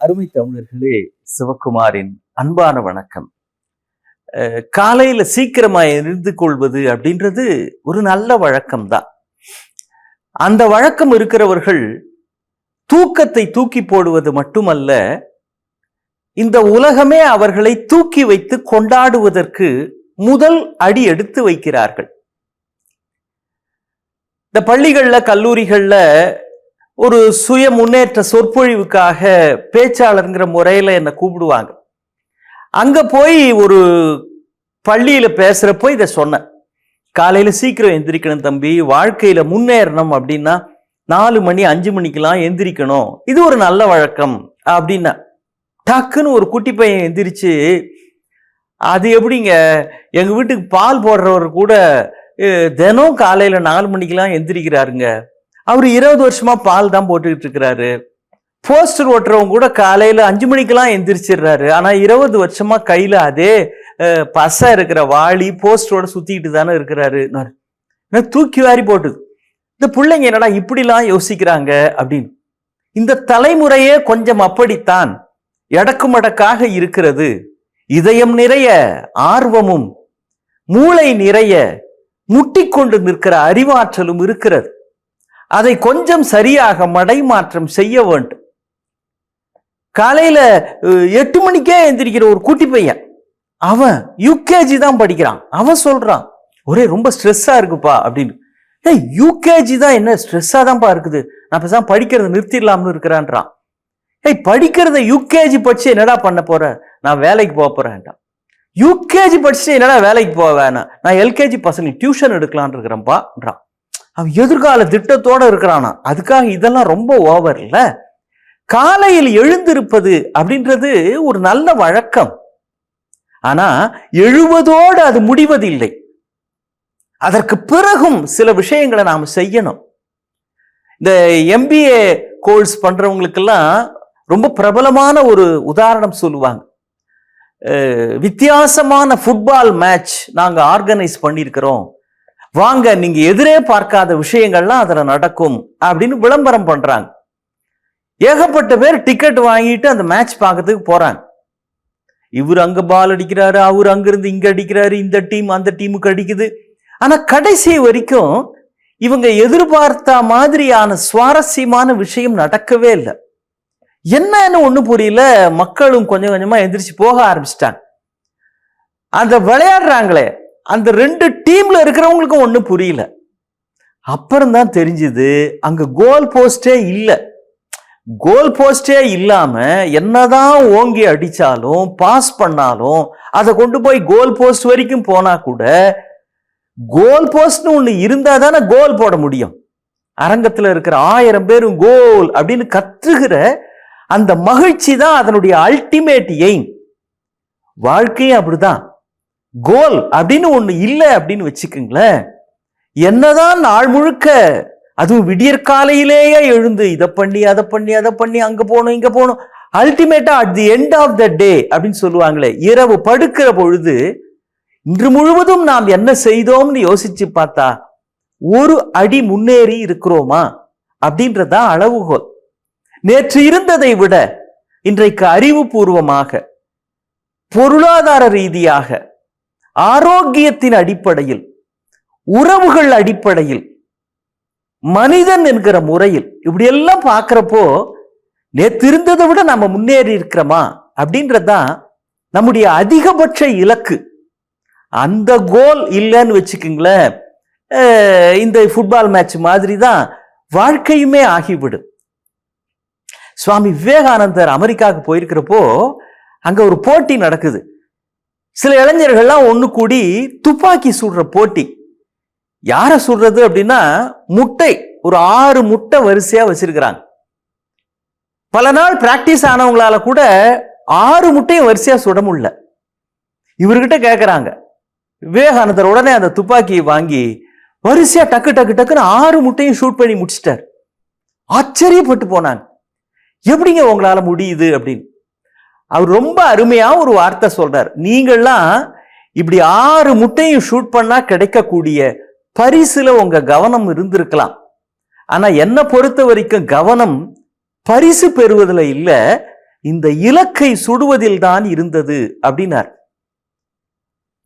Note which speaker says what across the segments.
Speaker 1: அருமை தமிழர்களே, சிவகுமாரின் அன்பான வணக்கம். காலையில சீக்கிரமா எழுந்து கொள்வது அப்படின்றது ஒரு நல்ல வழக்கம் தான். அந்த வழக்கம் இருக்கிறவர்கள் தூக்கத்தை தூக்கி போடுவது மட்டுமல்ல, இந்த உலகமே அவர்களை தூக்கி வைத்து கொண்டாடுவதற்கு முதல் அடி எடுத்து வைக்கிறார்கள். இந்த பள்ளிகள்ல கல்லூரிகள்ல ஒரு சுய முன்னேற்ற சொற்பொழிவுக்காக பேச்சாளர்ங்கிற முறையில என்னை கூப்பிடுவாங்க. அங்க போய் ஒரு பள்ளியில பேசுறப்போ இதை சொன்னேன். காலையில சீக்கிரம் எந்திரிக்கணும் தம்பி, வாழ்க்கையில முன்னேறணும் அப்படின்னா 4 மணி 5 மணிக்கெல்லாம் எந்திரிக்கணும், இது ஒரு நல்ல வழக்கம் அப்படின்னா. டக்குன்னு ஒரு குட்டி பையன் எந்திரிச்சு, அது எப்படிங்க, எங்க வீட்டுக்கு பால் போடுறவர் கூட தினம் காலையில 4 மணிக்கெல்லாம் எந்திரிக்கிறாருங்க, அவரு 20 வருஷமா பால் தான் போட்டுக்கிட்டு இருக்கிறாரு. போஸ்டர் ஓட்டுறவங்க கூட காலையில 5 மணிக்கெல்லாம் எந்திரிச்சிடுறாரு, ஆனா 20 வருஷமா கையில அதே பசை இருக்கிற வாளி போஸ்டரோட சுத்திக்கிட்டு தானே இருக்கிறாரு. தூக்கி வாரி போட்டுது. இந்த பிள்ளைங்க என்னடா இப்படிலாம் யோசிக்கிறாங்க அப்படின்னு. இந்த தலைமுறையே கொஞ்சம் அப்படித்தான் எடக்குமடக்காக இருக்கிறது. இதயம் நிறைய ஆர்வமும் மூளை நிறைய முட்டிக்கொண்டு நிற்கிற அறிவாற்றலும் இருக்கிறது. அதை கொஞ்சம் சரியாக மடைமாற்றம் செய்ய வேண்டும். காலையில 8 மணிக்கே எந்திரிக்கிற ஒரு குட்டி பையன், அவன் யூகேஜி தான் படிக்கிறான். அவன் சொல்றான், ஒரே ரொம்ப ஸ்ட்ரெஸ்ஸா இருக்குப்பா அப்படின்னு. யூகேஜி தான் என்ன ஸ்ட்ரெஸ்ஸா தான்ப்பா இருக்குது, நான் பேசாம படிக்கிறத நிறுத்திடலாம்னு இருக்கிறான்றான். படிக்கிறத யூகேஜி படிச்சு என்னடா பண்ண போற, நான் வேலைக்கு போக போறேன்டான். யூகேஜி படிச்சுட்டு என்னடா வேலைக்கு போவேன், நான் எல்கேஜி பசங்க டியூஷன் எடுக்கலான் இருக்கிறேன்ப்பான்றான். அவன் எதிர்கால திட்டத்தோட இருக்கிறானா. அதுக்காக இதெல்லாம் ரொம்ப ஓவர் இல்ல. காலையில் எழுந்திருப்பது அப்படின்றது ஒரு நல்ல வழக்கம். ஆனா எழுவதோடு அது முடிவதில்லை. அதற்கு பிறகும் சில விஷயங்களை நாம் செய்யணும். இந்த MBA கோர்ஸ் பண்றவங்களுக்கெல்லாம் ரொம்ப பிரபலமான ஒரு உதாரணம் சொல்லுவாங்க. வித்தியாசமான ஃபுட்பால் மேட்ச் நாங்க ஆர்கனைஸ் பண்ணியிருக்கிறோம், வாங்க, நீங்க எதிரே பார்க்காத விஷயங்கள்லாம் அதுல நடக்கும் அப்படின்னு விளம்பரம் பண்றாங்க. ஏகப்பட்ட பேர் டிக்கெட் வாங்கிட்டு அந்த மேட்ச் பார்க்கறதுக்கு போறாங்க. இவர் அங்க பால் அடிக்கிறாரு, அவர் அங்கிருந்து இங்க அடிக்கிறாரு, இந்த டீம் அந்த டீமுக்கு அடிக்குது. ஆனா கடைசி வரைக்கும் இவங்க எதிர்பார்த்த மாதிரியான சுவாரஸ்யமான விஷயம் நடக்கவே இல்லை. என்னன்னு ஒண்ணு புரியல. மக்களும் கொஞ்சம் கொஞ்சமா எந்திரிச்சு போக ஆரம்பிச்சிட்டாங்க. அந்த விளையாடுறாங்களே அந்த 2 டீம்ல இருக்கிறவங்களுக்கும் ஒண்ணு புரியல. அப்புறம் தான் தெரிஞ்சது, அங்க கோல் போஸ்டே இல்லை. கோல் போஸ்டே இல்லாம என்னதான் ஓங்கி அடிச்சாலும் பாஸ் பண்ணாலும் அதை கொண்டு போய் கோல் போஸ்ட் வரைக்கும் போனா கூட, கோல் போஸ்ட்னு ஒண்ணு இருந்தா தானே கோல் போட முடியும். அரங்கத்துல இருக்கிற 1000 பேரும் கோல் அப்படின்னு கத்துகிற அந்த மகிழ்ச்சி தான் அதனுடைய அல்டிமேட் எய்ம். வாழ்க்கையும் அப்படிதான். கோல் அப்படின்னு ஒண்ணு இல்லை அப்படின்னு வச்சுக்கோங்களேன், என்னதான் நாள் முழுக்க அதுவும் விடியற்காலையிலேயே எழுந்து இதை பண்ணி அதை பண்ணி அதை பண்ணி அங்க போகணும் இங்க போகணும், அல்டிமேட்டா at the end of the day அப்படின்னு சொல்லுவாங்களே, இரவு படுக்கிற பொழுது இன்று முழுவதும் நாம் என்ன செய்தோம்னு யோசிச்சு பார்த்தா ஒரு அடி முன்னேறி இருக்கிறோமா அப்படின்றதான் அளவுகோல். நேற்று இருந்ததை விட இன்றைக்கு அறிவுபூர்வமாக, பொருளாதார ரீதியாக, ஆரோக்கியத்தின் அடிப்படையில், உறவுகள் அடிப்படையில், மனிதன் என்கிற முறையில் இப்படி எல்லாம் பார்க்கிறப்போ நேற்று இருந்ததை விட நம்ம முன்னேறி இருக்கிறோமா அப்படின்றதுதான் நம்முடைய அதிகபட்ச இலக்கு. அந்த கோல் இல்லைன்னு வச்சுக்கோங்களேன், இந்த ஃபுட்பால் மேட்ச் மாதிரி தான் வாழ்க்கையுமே ஆகிவிடும். சுவாமி விவேகானந்தர் அமெரிக்காவுக்கு போயிருக்கிறப்போ அங்க ஒரு போட்டி நடக்குது. சில இளைஞர்கள்லாம் ஒண்ணு கூடி துப்பாக்கி சுடுற போட்டி. யார சுடுறது அப்படின்னா, முட்டை ஒரு 6 முட்டை வரிசையா வச்சிருக்கிறாங்க. பல நாள் பிராக்டிஸ் ஆனவங்களால கூட 6 முட்டையும் வரிசையா சுட முடியல. இவர்கிட்ட கேட்கறாங்க. விவேகானந்தர் உடனே அந்த துப்பாக்கியை வாங்கி வரிசையா டக்கு டக்கு டக்குன்னு 6 முட்டையும் ஷூட் பண்ணி முடிச்சிட்டார். ஆச்சரியப்பட்டு போனாங்க, எப்படிங்க உங்களால முடியுது அப்படின்னு. அவர் ரொம்ப அருமையா ஒரு வார்த்தை சொல்றார். நீங்கள்லாம் இப்படி 6 முட்டையும் ஷூட் பண்ணா கிடைக்கக்கூடிய பரிசுல உங்க கவனம் இருந்திருக்கலாம். ஆனா என்ன பொறுத்த வரைக்கும் கவனம் பரிசு பெறுவதில் இல்ல, இந்த இலக்கை சுடுவதில் தான் இருந்தது அப்படின்னார்.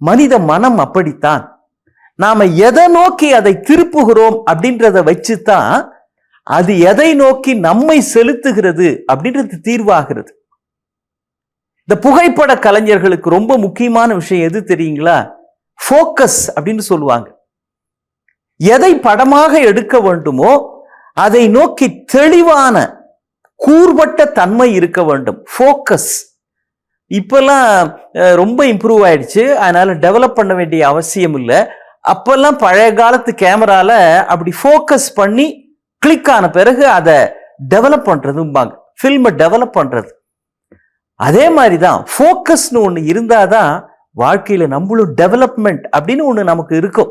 Speaker 1: மனித மனம் அப்படித்தான். நாம எதை நோக்கி அதை திருப்புகிறோம் அப்படின்றத வச்சுதான் அது எதை நோக்கி நம்மை செலுத்துகிறது அப்படின்றது தீர்வாகிறது. இந்த புகைப்பட கலைஞர்களுக்கு ரொம்ப முக்கியமான விஷயம் எது தெரியுங்களா? ஃபோக்கஸ் அப்படின்னு சொல்லுவாங்க. எதை படமாக எடுக்க வேண்டுமோ அதை நோக்கி தெளிவான கூர்பட்ட தன்மை இருக்க வேண்டும். ஃபோக்கஸ் இப்பெல்லாம் ரொம்ப இம்ப்ரூவ் ஆயிடுச்சு, அதனால டெவலப் பண்ண வேண்டிய அவசியம் இல்லை. அப்பெல்லாம் பழைய காலத்து கேமரால அப்படி ஃபோக்கஸ் பண்ணி கிளிக் ஆன பிறகு அதை டெவலப் பண்றதும்பாங்க, ஃபில்மை டெவலப் பண்றது. அதே மாதிரிதான் ஃபோக்கஸ்னு ஒண்ணு இருந்தாதான் வாழ்க்கையில நம்மளும் டெவலப்மெண்ட் அப்படின்னு ஒண்ணு நமக்கு இருக்கும்.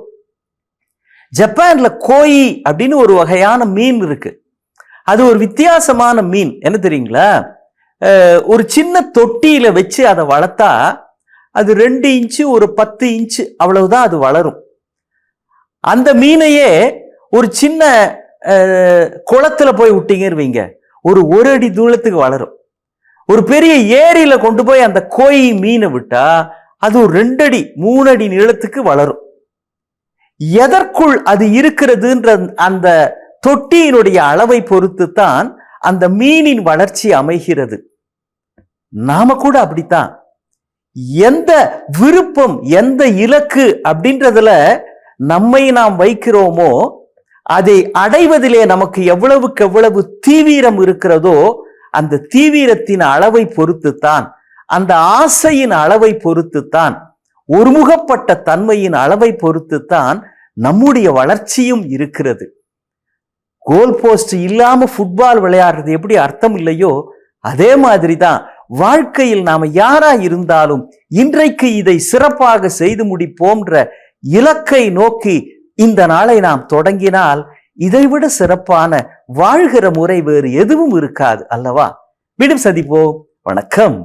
Speaker 1: ஜப்பான்ல கோயி அப்படின்னு ஒரு வகையான மீன் இருக்கு. அது ஒரு வித்தியாசமான மீன். என்ன தெரியுங்களா? ஒரு சின்ன தொட்டியில வச்சு அதை வளர்த்தா அது 2 இன்ச்சு ஒரு 10 இன்ச்சு அவ்வளவுதான் அது வளரும். அந்த மீனையே ஒரு சின்ன குளத்துல போய் விட்டீங்க, ஒரு அடி தூரத்துக்கு வளரும். ஒரு பெரிய ஏரியில கொண்டு போய் அந்த கோயி மீனை விட்டா அது ஒரு 2 அடி 3 அடி நீளத்துக்கு வளரும். எதற்குள் அது இருக்கிறதுன்ற அந்த தொட்டியினுடைய அளவை பொறுத்து தான் அந்த மீனின் வளர்ச்சி அமைகிறது. நாம கூட அப்படித்தான். எந்த விருப்பம், எந்த இலக்கு அப்படின்றதுல நம்மை நாம் வைக்கிறோமோ அதை அடைவதிலே நமக்கு எவ்வளவுக்கு எவ்வளவு தீவிரம் இருக்கிறதோ அந்த தீவிரத்தின் அளவை பொறுத்துத்தான், அந்த ஆசையின் அளவை பொறுத்துத்தான், ஒருமுகப்பட்ட தன்மையின் அளவை பொறுத்துத்தான் நம்முடைய வளர்ச்சியும் இருக்கிறது. கோல் போஸ்ட் இல்லாம ஃபுட்பால் விளையாடுறது எப்படி அர்த்தம் இல்லையோ அதே மாதிரிதான் வாழ்க்கையில் நாம யாரா இருந்தாலும் இன்றைக்கு இதை சிறப்பாக செய்து முடிப்போம்ன்ற இலக்கை நோக்கி இந்த நாளை நாம் தொடங்கினால் இதைவிட சிறப்பான வாழ்கிற முறை வேறு எதுவும் இருக்காது அல்லவா? மீண்டும் சந்திப்போம். வணக்கம்.